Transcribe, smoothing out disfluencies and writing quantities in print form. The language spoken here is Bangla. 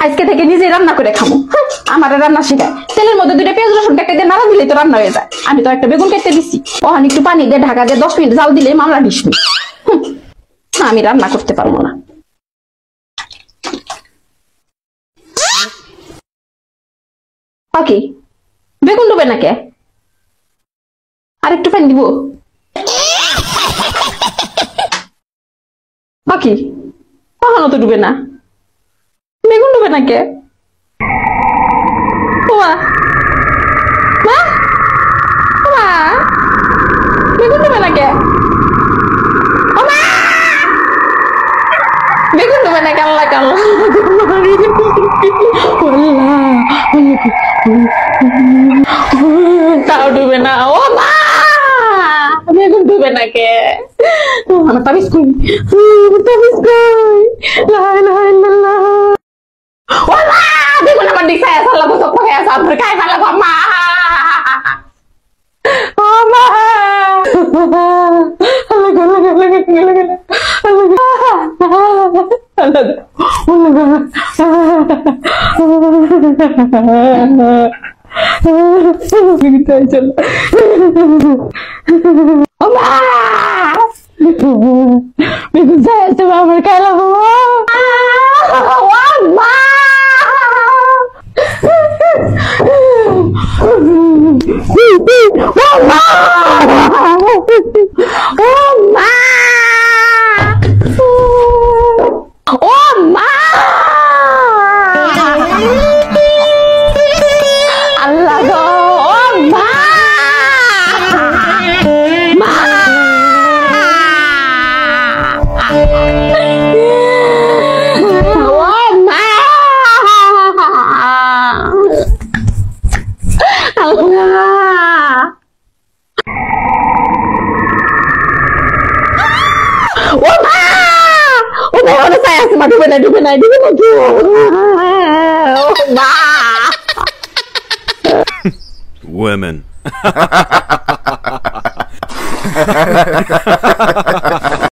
আজকে থেকে নিজে রান্না করে খাবো। আমার রান্না শেখায়, তেলের মধ্যে 2টা পেঁয়াজ রসুন কেটে দিয়ে নাড়া দিলেই তো রান্না হয়ে যায়। আমি তো একটা বেগুন কেটে দিচ্ছি, ওখানে একটু পানি দিয়ে ঢাকা দিয়ে 10 মিনিট জাল দিলে মামলা 20 মিনিট। আমি রান্না করতে পারবো না। ওকে, বেগুন ডুবে না কে? আরেকটু পানি দিব? ওকে, কখনো তো ডুবে না, বেগুন ডুবে না কে? মা মা মা, বেগুন ডুবে না কে? বেগুন ডুবে না কাল্লা কাল্লা, তাও ডুবে না। ও মা, বেগুন ডুবে না কে? আমার তাবিজ কই, তাবিজ কই, লা ইলাহা ইল্লাল্লাহ। ও মা, বেগুন আমার দিকে ছায়া সাল্লা বসে পড়ে আছে, আমার খাই ফেলা গো মা। ও মা, আল্লাহ গো, আল্লাহ গো, আল্লাহ গো, আল্লাহ গো, আল্লাহ গো, বেগুন ছায়া আছে আমার খাই লাগো মা। Women.